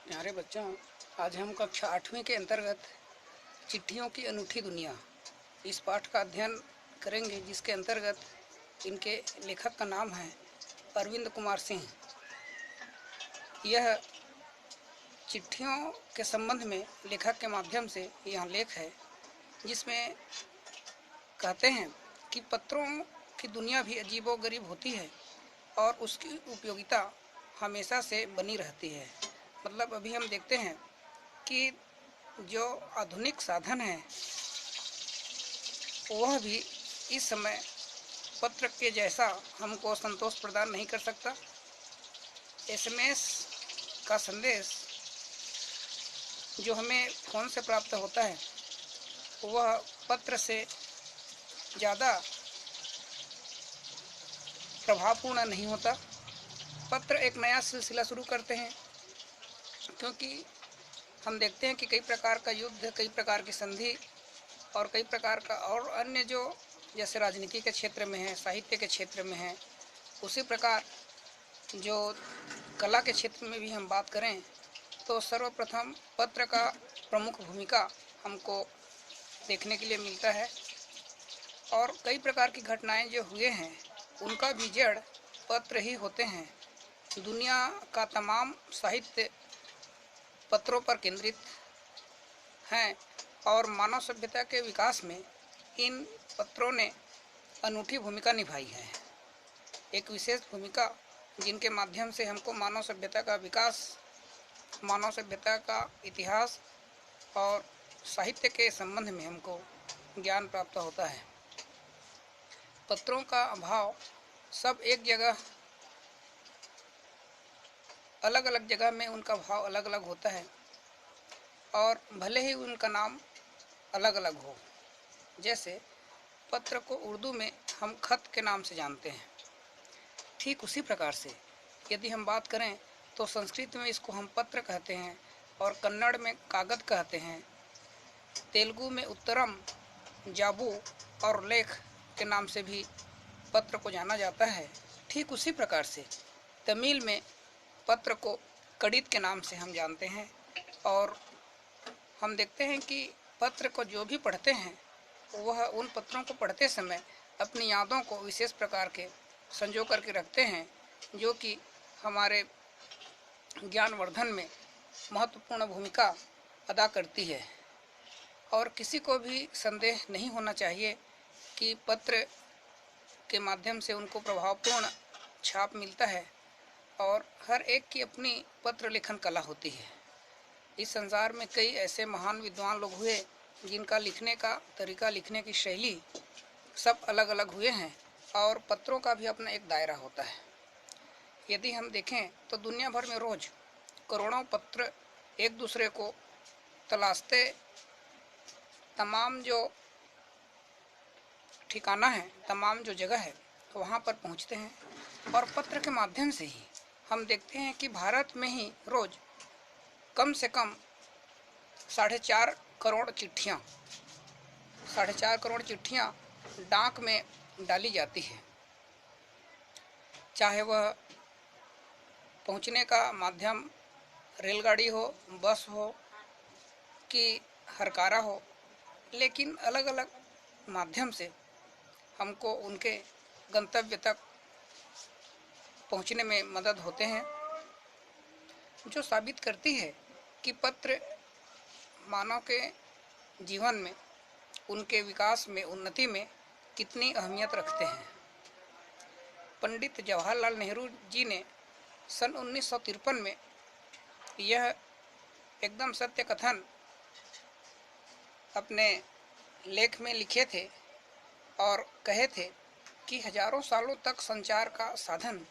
प्यारे बच्चों, आज हम कक्षा 8वीं के अंतर्गत चिट्ठियों की अनूठी दुनिया इस पाठ का अध्ययन करेंगे, जिसके अंतर्गत इनके लेखक का नाम है अरविंद कुमार सिंह। यह चिट्ठियों के संबंध में लेखक के माध्यम से यह लेख है, जिसमें कहते हैं कि पत्रों की दुनिया भी अजीबोगरीब होती है और उसकी उपयोगिता हमेशा से बनी रहती है। मतलब अभी हम देखते हैं कि जो आधुनिक साधन है वह भी इस समय पत्र के जैसा हमको संतोष प्रदान नहीं कर सकता। एसएमएस का संदेश जो हमें फ़ोन से प्राप्त होता है वह पत्र से ज़्यादा प्रभावपूर्ण नहीं होता। पत्र एक नया सिलसिला शुरू करते हैं, क्योंकि हम देखते हैं कि कई प्रकार का युद्ध, कई प्रकार की संधि और कई प्रकार का और अन्य जो जैसे राजनीति के क्षेत्र में है, साहित्य के क्षेत्र में है, उसी प्रकार जो कला के क्षेत्र में भी हम बात करें तो सर्वप्रथम पत्र का प्रमुख भूमिका हमको देखने के लिए मिलता है। और कई प्रकार की घटनाएं जो हुए हैं उनका भी जड़ पत्र ही होते हैं। दुनिया का तमाम साहित्य पत्रों पर केंद्रित हैं और मानव सभ्यता के विकास में इन पत्रों ने अनूठी भूमिका निभाई है। एक विशेष भूमिका जिनके माध्यम से हमको मानव सभ्यता का विकास, मानव सभ्यता का इतिहास और साहित्य के संबंध में हमको ज्ञान प्राप्त होता है। पत्रों का अभाव सब एक जगह, अलग अलग जगह में उनका भाव अलग अलग होता है और भले ही उनका नाम अलग अलग हो। जैसे पत्र को उर्दू में हम खत के नाम से जानते हैं, ठीक उसी प्रकार से यदि हम बात करें तो संस्कृत में इसको हम पत्र कहते हैं और कन्नड़ में कागज कहते हैं। तेलुगु में उत्तरम, जाबू और लेख के नाम से भी पत्र को जाना जाता है। ठीक उसी प्रकार से तमिल में पत्र को कड़ित के नाम से हम जानते हैं। और हम देखते हैं कि पत्र को जो भी पढ़ते हैं वह उन पत्रों को पढ़ते समय अपनी यादों को विशेष प्रकार के संजो करके रखते हैं, जो कि हमारे ज्ञानवर्धन में महत्वपूर्ण भूमिका अदा करती है। और किसी को भी संदेह नहीं होना चाहिए कि पत्र के माध्यम से उनको प्रभावपूर्ण छाप मिलता है और हर एक की अपनी पत्र लेखन कला होती है। इस संसार में कई ऐसे महान विद्वान लोग हुए जिनका लिखने का तरीका, लिखने की शैली सब अलग अलग हुए हैं और पत्रों का भी अपना एक दायरा होता है। यदि हम देखें तो दुनिया भर में रोज करोड़ों पत्र एक दूसरे को तलाशते तमाम जो ठिकाना है, तमाम जो जगह है वहाँ पर पहुँचते हैं। और पत्र के माध्यम से ही हम देखते हैं कि भारत में ही रोज कम से कम 4.5 करोड़ चिट्ठियाँ 4.5 करोड़ चिट्ठियाँ डाक में डाली जाती है। चाहे वह पहुँचने का माध्यम रेलगाड़ी हो, बस हो कि हरकारा हो, लेकिन अलग अलग माध्यम से हमको उनके गंतव्य तक पहुँचने में मदद होते हैं, जो साबित करती है कि पत्र मानव के जीवन में, उनके विकास में, उन्नति में कितनी अहमियत रखते हैं। पंडित जवाहरलाल नेहरू जी ने सन 1953 में यह एकदम सत्य कथन अपने लेख में लिखे थे और कहे थे कि हजारों सालों तक संचार का साधन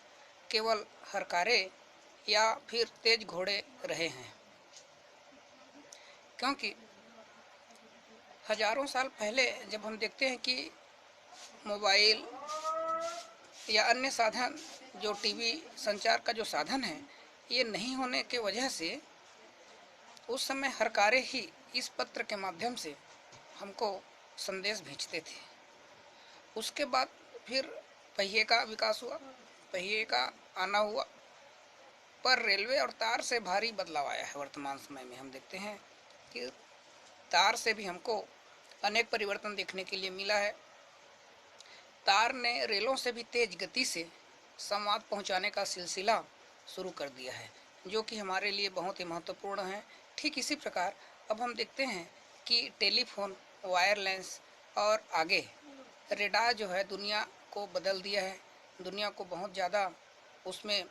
केवल हरकारे या फिर तेज घोड़े रहे हैं, क्योंकि हजारों साल पहले जब हम देखते हैं कि मोबाइल या अन्य साधन, जो टीवी संचार का जो साधन है, ये नहीं होने के वजह से उस समय हरकारे ही इस पत्र के माध्यम से हमको संदेश भेजते थे। उसके बाद फिर पहिए का विकास हुआ, पहिए का आना हुआ, पर रेलवे और तार से भारी बदलाव आया है। वर्तमान समय में हम देखते हैं कि तार से भी हमको अनेक परिवर्तन देखने के लिए मिला है। तार ने रेलों से भी तेज गति से संवाद पहुंचाने का सिलसिला शुरू कर दिया है, जो कि हमारे लिए बहुत ही महत्वपूर्ण है। ठीक इसी प्रकार अब हम देखते हैं कि टेलीफोन, वायरलेस और आगे रेडार जो है दुनिया को बदल दिया है, दुनिया को बहुत ज़्यादा उसमें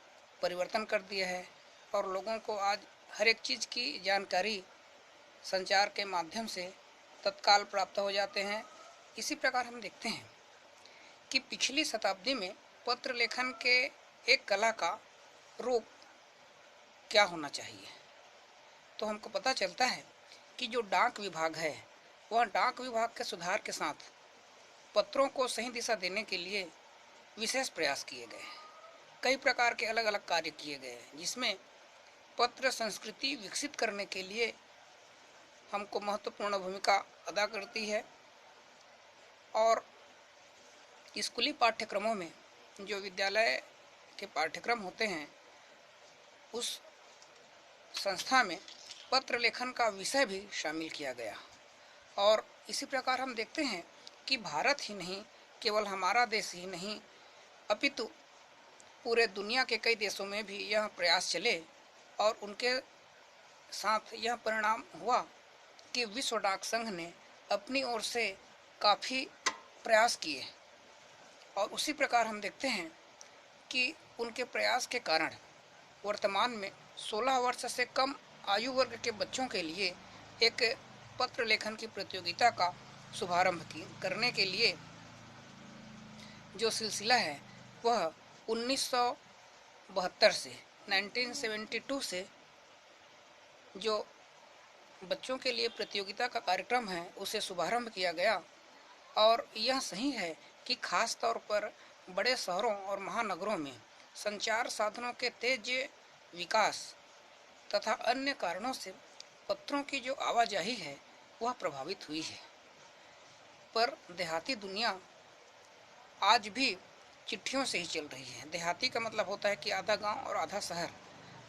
परिवर्तन कर दिया है और लोगों को आज हर एक चीज़ की जानकारी संचार के माध्यम से तत्काल प्राप्त हो जाते हैं। इसी प्रकार हम देखते हैं कि पिछली शताब्दी में पत्र लेखन के एक कला का रूप क्या होना चाहिए, तो हमको पता चलता है कि जो डाक विभाग है वह डाक विभाग के सुधार के साथ पत्रों को सही दिशा देने के लिए विशेष प्रयास किए गए। कई प्रकार के अलग अलग कार्य किए गए, जिसमें पत्र संस्कृति विकसित करने के लिए हमको महत्वपूर्ण भूमिका अदा करती है। और स्कूली पाठ्यक्रमों में जो विद्यालय के पाठ्यक्रम होते हैं, उस संस्था में पत्र लेखन का विषय भी शामिल किया गया। और इसी प्रकार हम देखते हैं कि भारत ही नहीं, केवल हमारा देश ही नहीं, अपितु पूरे दुनिया के कई देशों में भी यह प्रयास चले और उनके साथ यह परिणाम हुआ कि विश्व डाक संघ ने अपनी ओर से काफ़ी प्रयास किए। और उसी प्रकार हम देखते हैं कि उनके प्रयास के कारण वर्तमान में 16 वर्ष से कम आयु वर्ग के बच्चों के लिए एक पत्र लेखन की प्रतियोगिता का शुभारंभ करने के लिए जो सिलसिला है वह 1972 से 1972 से जो बच्चों के लिए प्रतियोगिता का कार्यक्रम है उसे शुभारंभ किया गया। और यह सही है कि खास तौर पर बड़े शहरों और महानगरों में संचार साधनों के तेज विकास तथा अन्य कारणों से पत्रों की जो आवाजाही है वह प्रभावित हुई है। पर देहाती दुनिया आज भी चिट्ठियों से ही चल रही है। देहाती का मतलब होता है कि आधा गांव और आधा शहर।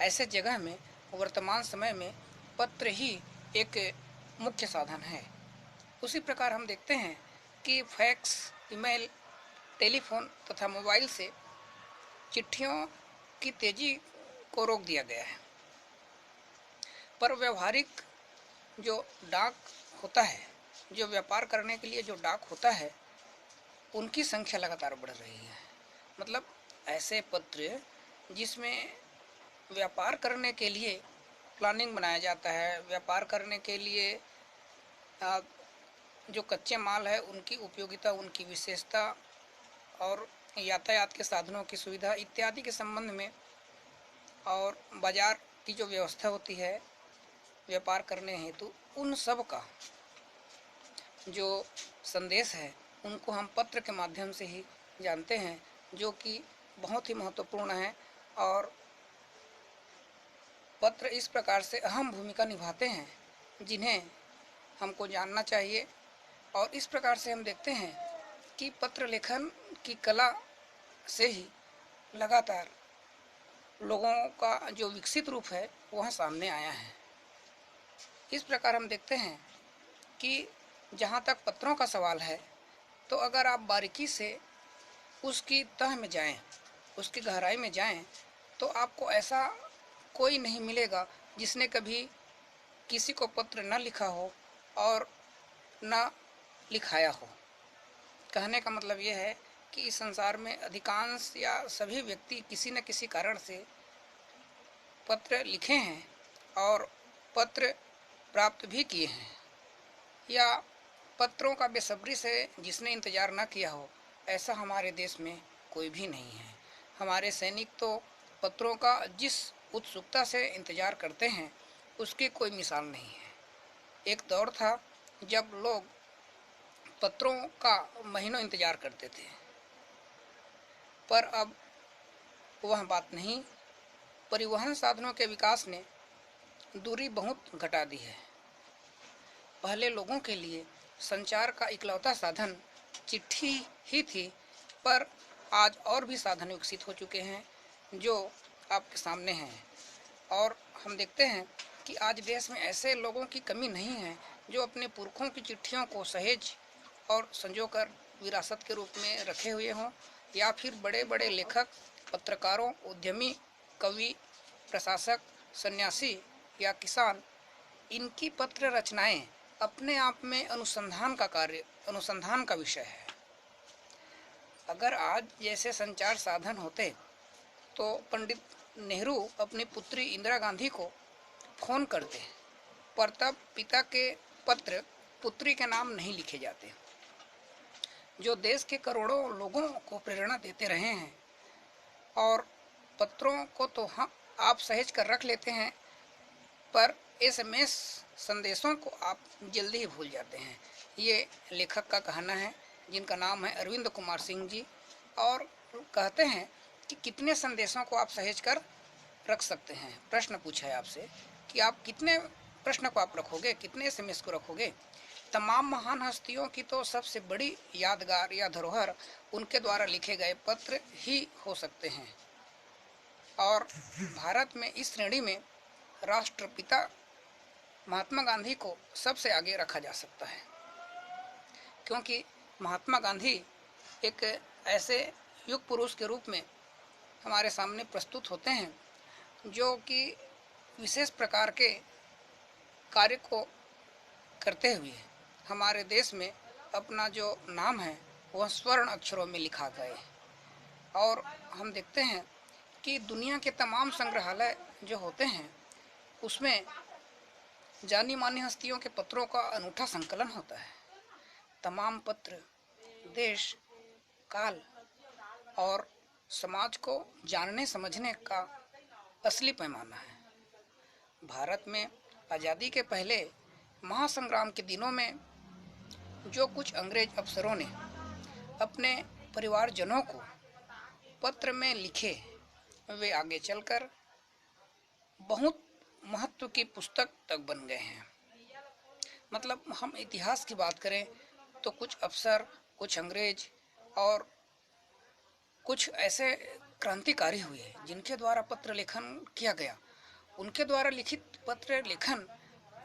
ऐसे जगह में वर्तमान समय में पत्र ही एक मुख्य साधन है। उसी प्रकार हम देखते हैं कि फैक्स, ईमेल, टेलीफोन तथा मोबाइल से चिट्ठियों की तेजी को रोक दिया गया है। पर व्यवहारिक जो डाक होता है, जो व्यापार करने के लिए जो डाक होता है, उनकी संख्या लगातार बढ़ रही है। मतलब ऐसे पत्र जिसमें व्यापार करने के लिए प्लानिंग बनाया जाता है, व्यापार करने के लिए जो कच्चे माल है उनकी उपयोगिता, उनकी विशेषता और यातायात के साधनों की सुविधा इत्यादि के संबंध में और बाजार की जो व्यवस्था होती है व्यापार करने हेतु, उन सब का जो संदेश है उनको हम पत्र के माध्यम से ही जानते हैं, जो कि बहुत ही महत्वपूर्ण है। और पत्र इस प्रकार से अहम भूमिका निभाते हैं जिन्हें हमको जानना चाहिए। और इस प्रकार से हम देखते हैं कि पत्र लेखन की कला से ही लगातार लोगों का जो विकसित रूप है वह सामने आया है। इस प्रकार हम देखते हैं कि जहाँ तक पत्रों का सवाल है, तो अगर आप बारीकी से उसकी तह में जाएं, उसकी गहराई में जाएं, तो आपको ऐसा कोई नहीं मिलेगा जिसने कभी किसी को पत्र न लिखा हो और न लिखाया हो। कहने का मतलब यह है कि इस संसार में अधिकांश या सभी व्यक्ति किसी न किसी कारण से पत्र लिखे हैं और पत्र प्राप्त भी किए हैं, या पत्रों का बेसब्री से जिसने इंतज़ार न किया हो, ऐसा हमारे देश में कोई भी नहीं है। हमारे सैनिक तो पत्रों का जिस उत्सुकता से इंतज़ार करते हैं उसकी कोई मिसाल नहीं है। एक दौर था जब लोग पत्रों का महीनों इंतज़ार करते थे, पर अब वह बात नहीं। परिवहन साधनों के विकास ने दूरी बहुत घटा दी है। पहले लोगों के लिए संचार का इकलौता साधन चिट्ठी ही थी, पर आज और भी साधन विकसित हो चुके हैं जो आपके सामने हैं। और हम देखते हैं कि आज देश में ऐसे लोगों की कमी नहीं है जो अपने पुरखों की चिट्ठियों को सहेज और संजोकर विरासत के रूप में रखे हुए हों, या फिर बड़े बड़े लेखक, पत्रकारों, उद्यमी, कवि, प्रशासक, सन्यासी या किसान, इनकी पत्र रचनाएं अपने आप में अनुसंधान का विषय है। अगर आज जैसे संचार साधन होते तो पंडित नेहरू अपनी पुत्री इंदिरा गांधी को फोन करते, पर तब पिता के पत्र पुत्री के नाम नहीं लिखे जाते, जो देश के करोड़ों लोगों को प्रेरणा देते रहे हैं। और पत्रों को तो हम आप सहेज कर रख लेते हैं, पर एसएमएस संदेशों को आप जल्दी ही भूल जाते हैं। ये लेखक का कहना है, जिनका नाम है अरविंद कुमार सिंह जी, और कहते हैं कि कितने संदेशों को आप सहेज कर रख सकते हैं। प्रश्न पूछा है आपसे कि आप कितने प्रश्न को आप रखोगे, कितने एसएमएस को रखोगे। तमाम महान हस्तियों की तो सबसे बड़ी यादगार या धरोहर उनके द्वारा लिखे गए पत्र ही हो सकते हैं। और भारत में इस श्रेणी में राष्ट्रपिता महात्मा गांधी को सबसे आगे रखा जा सकता है, क्योंकि महात्मा गांधी एक ऐसे युग पुरुष के रूप में हमारे सामने प्रस्तुत होते हैं, जो कि विशेष प्रकार के कार्य को करते हुए हमारे देश में अपना जो नाम है वह स्वर्ण अक्षरों में लिखा गए। और हम देखते हैं कि दुनिया के तमाम संग्रहालय जो होते हैं उसमें जानी मानी हस्तियों के पत्रों का अनूठा संकलन होता है। तमाम पत्र देश, काल और समाज को जानने समझने का असली पैमाना है। भारत में आज़ादी के पहले महासंग्राम के दिनों में जो कुछ अंग्रेज अफसरों ने अपने परिवारजनों को पत्र में लिखे, वे आगे चलकर बहुत महत्व की पुस्तक तक बन गए हैं। मतलब हम इतिहास की बात करें तो कुछ अफसर, कुछ अंग्रेज और कुछ ऐसे क्रांतिकारी हुए जिनके द्वारा पत्र लेखन किया गया। उनके द्वारा लिखित पत्र लेखन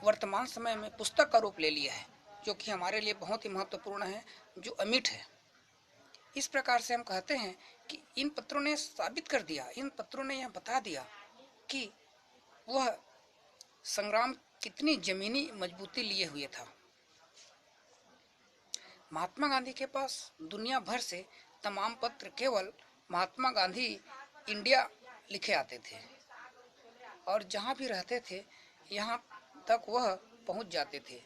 वर्तमान समय में पुस्तक का रूप ले लिया है, जो कि हमारे लिए बहुत ही महत्वपूर्ण है, जो अमिट है। इस प्रकार से हम कहते हैं कि इन पत्रों ने साबित कर दिया, इन पत्रों ने यह बता दिया कि वह संग्राम कितनी जमीनी मजबूती लिए हुए था। महात्मा गांधी के पास दुनिया भर से तमाम पत्र केवल महात्मा गांधी इंडिया लिखे आते थे, और जहाँ भी रहते थे यहाँ तक वह पहुँच जाते थे।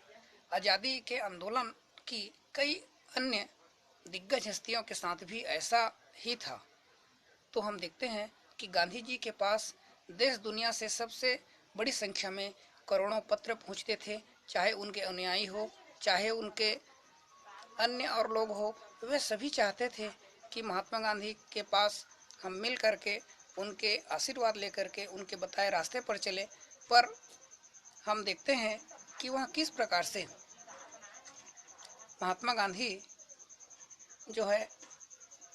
आज़ादी के आंदोलन की कई अन्य दिग्गज हस्तियों के साथ भी ऐसा ही था। तो हम देखते हैं कि गांधी जी के पास देश दुनिया से सबसे बड़ी संख्या में करोड़ों पत्र पहुँचते थे, चाहे उनके अनुयायी हो, चाहे उनके अन्य और लोग हो। वे सभी चाहते थे कि महात्मा गांधी के पास हम मिल करके उनके आशीर्वाद लेकर के उनके बताए रास्ते पर चले। पर हम देखते हैं कि वह किस प्रकार से महात्मा गांधी जो है,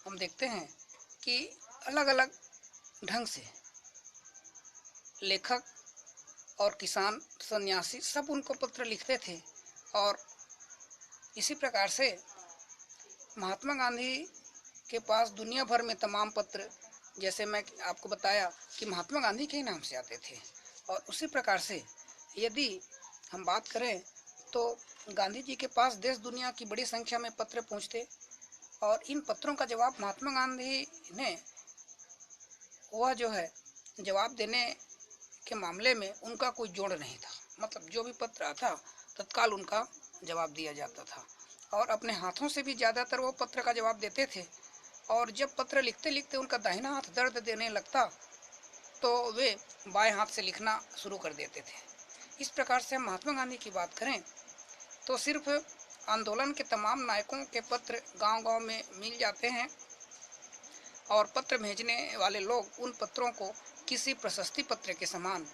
हम देखते हैं कि अलग अलग ढंग से लेखक और किसान, सन्यासी सब उनको पत्र लिखते थे। और इसी प्रकार से महात्मा गांधी के पास दुनिया भर में तमाम पत्र, जैसे मैं आपको बताया कि महात्मा गांधी के ही नाम से आते थे। और उसी प्रकार से यदि हम बात करें तो गांधी जी के पास देश दुनिया की बड़ी संख्या में पत्र पहुंचते, और इन पत्रों का जवाब महात्मा गांधी ने, वह जो है जवाब देने के मामले में उनका कोई जोड़ नहीं था। मतलब जो भी पत्र आता तत्काल उनका जवाब दिया जाता था, और अपने हाथों से भी ज़्यादातर वो पत्र का जवाब देते थे। और जब पत्र लिखते लिखते उनका दाहिना हाथ दर्द देने लगता तो वे बाएं हाथ से लिखना शुरू कर देते थे। इस प्रकार से हम महात्मा गांधी की बात करें तो सिर्फ आंदोलन के तमाम नायकों के पत्र गांव-गांव में मिल जाते हैं, और पत्र भेजने वाले लोग उन पत्रों को किसी प्रशस्ति पत्र के समान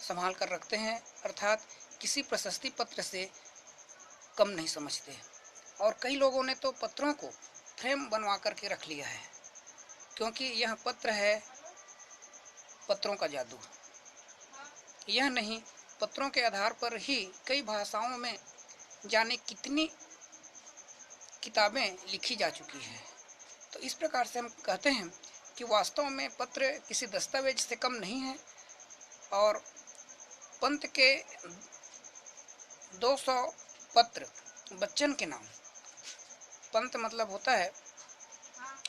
संभाल कर रखते हैं, अर्थात किसी प्रशस्ति पत्र से कम नहीं समझते। और कई लोगों ने तो पत्रों को फ्रेम बनवा करके रख लिया है, क्योंकि यह पत्र है पत्रों का जादू। यह नहीं, पत्रों के आधार पर ही कई भाषाओं में जाने कितनी किताबें लिखी जा चुकी हैं। तो इस प्रकार से हम कहते हैं कि वास्तव में पत्र किसी दस्तावेज से कम नहीं है। और पंत के 200 पत्र बच्चन के नाम, पंत मतलब होता है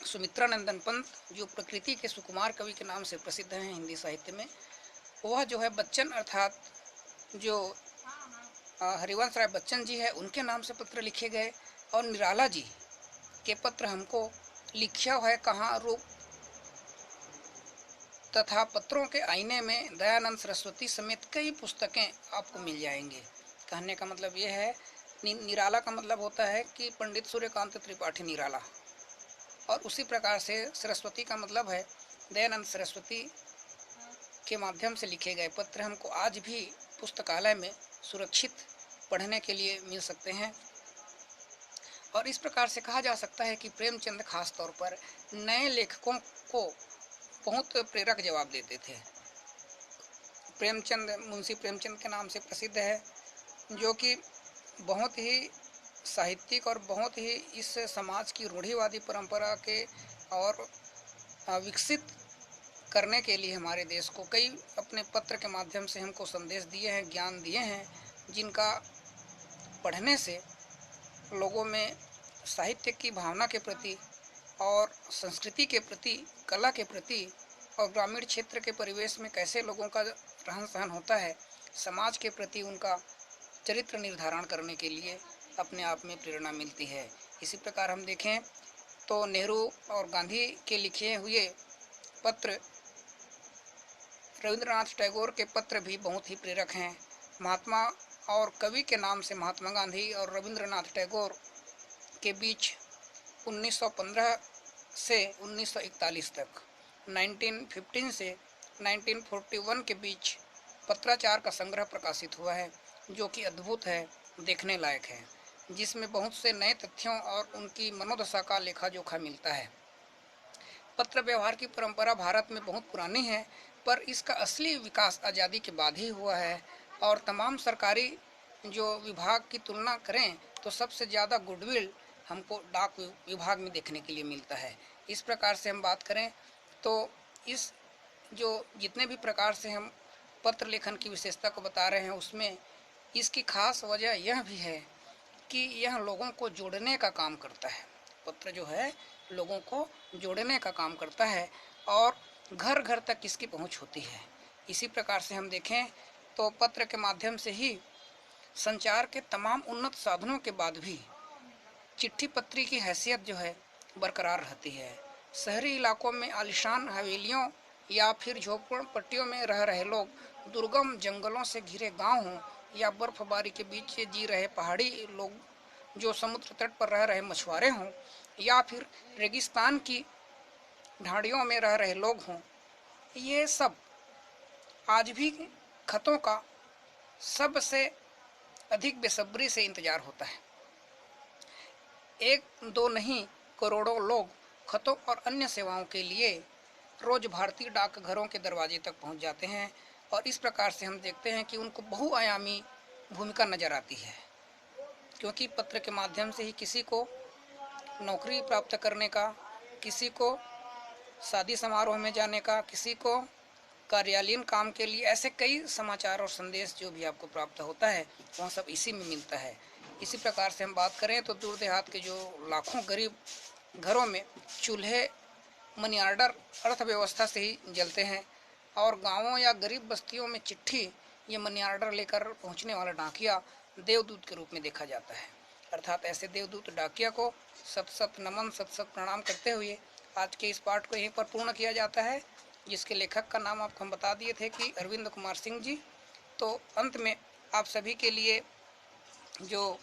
सुमित्रानंदन पंत, जो प्रकृति के सुकुमार कवि के नाम से प्रसिद्ध हैं हिंदी साहित्य में। वह जो है बच्चन अर्थात जो हरिवंश राय बच्चन जी है उनके नाम से पत्र लिखे गए। और निराला जी के पत्र हमको लिखा है कहाँ रूप तथा पत्रों के आईने में दयानंद सरस्वती समेत कई पुस्तकें आपको मिल जाएंगे। कहने का मतलब यह है, निराला का मतलब होता है कि पंडित सूर्यकांत त्रिपाठी निराला, और उसी प्रकार से सरस्वती का मतलब है दयानंद सरस्वती के माध्यम से लिखे गए पत्र हमको आज भी पुस्तकालय में सुरक्षित पढ़ने के लिए मिल सकते हैं। और इस प्रकार से कहा जा सकता है कि प्रेमचंद खास तौर पर नए लेखकों को बहुत प्रेरक जवाब देते थे। प्रेमचंद मुंशी प्रेमचंद के नाम से प्रसिद्ध है, जो कि बहुत ही साहित्यिक और बहुत ही इस समाज की रूढ़िवादी परंपरा के और विकसित करने के लिए हमारे देश को कई अपने पत्र के माध्यम से हमको संदेश दिए हैं, ज्ञान दिए हैं, जिनका पढ़ने से लोगों में साहित्य की भावना के प्रति और संस्कृति के प्रति, कला के प्रति और ग्रामीण क्षेत्र के परिवेश में कैसे लोगों का रहन सहन होता है, समाज के प्रति उनका चरित्र निर्धारण करने के लिए अपने आप में प्रेरणा मिलती है। इसी प्रकार हम देखें तो नेहरू और गांधी के लिखे हुए पत्र, रविंद्रनाथ टैगोर के पत्र भी बहुत ही प्रेरक हैं। महात्मा और कवि के नाम से महात्मा गांधी और रविंद्रनाथ टैगोर के बीच 1915 से 1941 तक, 1915 से 1941 के बीच पत्राचार का संग्रह प्रकाशित हुआ है, जो कि अद्भुत है, देखने लायक है, जिसमें बहुत से नए तथ्यों और उनकी मनोदशा का लेखा जोखा मिलता है। पत्र व्यवहार की परंपरा भारत में बहुत पुरानी है, पर इसका असली विकास आज़ादी के बाद ही हुआ है। और तमाम सरकारी जो विभाग की तुलना करें तो सबसे ज़्यादा गुडविल हमको डाक विभाग में देखने के लिए मिलता है। इस प्रकार से हम बात करें तो इस जो जितने भी प्रकार से हम पत्र लेखन की विशेषता को बता रहे हैं, उसमें इसकी खास वजह यह भी है कि यह लोगों को जोड़ने का काम करता है। पत्र जो है लोगों को जोड़ने का काम करता है और घर घर तक इसकी पहुंच होती है। इसी प्रकार से हम देखें तो पत्र के माध्यम से ही संचार के तमाम उन्नत साधनों के बाद भी चिट्ठी पत्री की हैसियत जो है बरकरार रहती है। शहरी इलाकों में आलीशान हवेलियों या फिर झोपड़पट्टियों में रह रहे लोग, दुर्गम जंगलों से घिरे गांव हों या बर्फबारी के बीच जी रहे पहाड़ी लोग, जो समुद्र तट पर रह रहे मछुआरे हों या फिर रेगिस्तान की ढाड़ियों में रह रहे लोग हों, ये सब आज भी खतों का सबसे अधिक बेसब्री से इंतजार होता है। एक दो नहीं, करोड़ों लोग खतों और अन्य सेवाओं के लिए रोज भारतीय डाकघरों के दरवाजे तक पहुंच जाते हैं। और इस प्रकार से हम देखते हैं कि उनको बहुआयामी भूमिका नजर आती है, क्योंकि पत्र के माध्यम से ही किसी को नौकरी प्राप्त करने का, किसी को शादी समारोह में जाने का, किसी को कार्यालयीन काम के लिए, ऐसे कई समाचार और संदेश जो भी आपको प्राप्त होता है वह सब इसी में मिलता है। इसी प्रकार से हम बात करें तो दूर देहात के जो लाखों गरीब घरों में चूल्हे मनी आर्डर अर्थव्यवस्था से ही जलते हैं, और गांवों या गरीब बस्तियों में चिट्ठी ये मनी आर्डर लेकर पहुंचने वाला डाकिया देवदूत के रूप में देखा जाता है। अर्थात ऐसे देवदूत डाकिया को सत सत नमन, सत सत प्रणाम करते हुए आज के इस पाठ को यहीं पर पूर्ण किया जाता है, जिसके लेखक का नाम आपको हम बता दिए थे कि अरविंद कुमार सिंह जी। तो अंत में आप सभी के लिए जो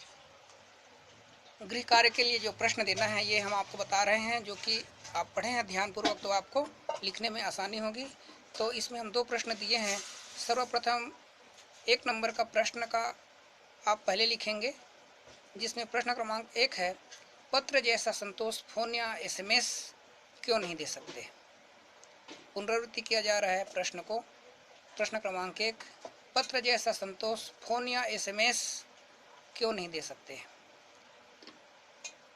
गृह कार्य के लिए जो प्रश्न देना है ये हम आपको बता रहे हैं, जो कि आप पढ़े हैं ध्यानपूर्वक तो आपको लिखने में आसानी होगी। तो इसमें हम दो प्रश्न दिए हैं। सर्वप्रथम 1 नंबर का प्रश्न का आप पहले लिखेंगे, जिसमें प्रश्न क्रमांक 1 है, पत्र जैसा संतोष फोन या SMS क्यों नहीं दे सकते। पुनरावृत्ति किया जा रहा है प्रश्न को। प्रश्न क्रमांक 1, पत्र जैसा संतोष फोन या एसएमएस क्यों नहीं दे सकते?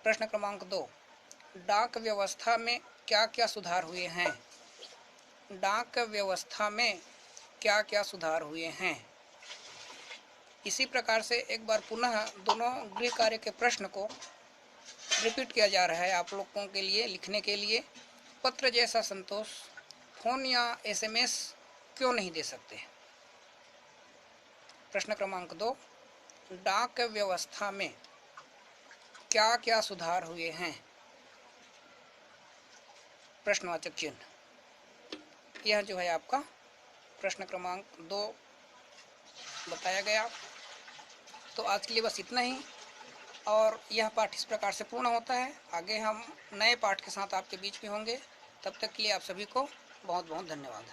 प्रश्न क्रमांक 2, डाक व्यवस्था में क्या क्या सुधार हुए हैं? डाक व्यवस्था में क्या क्या सुधार हुए हैं? इसी प्रकार से एक बार पुनः दोनों गृह कार्य के प्रश्न को रिपीट किया जा रहा है आप लोगों के लिए लिखने के लिए। पत्र जैसा संतोष फोन या एसएमएस क्यों नहीं दे सकते? प्रश्न क्रमांक 2, डाक व्यवस्था में क्या क्या सुधार हुए हैं? प्रश्नवाचक चिन्ह। यह जो है आपका प्रश्न क्रमांक 2 बताया गया। तो आज के लिए बस इतना ही, और यह पाठ इस प्रकार से पूर्ण होता है। आगे हम नए पाठ के साथ आपके बीच में होंगे। तब तक के लिए आप सभी को बहुत बहुत धन्यवाद।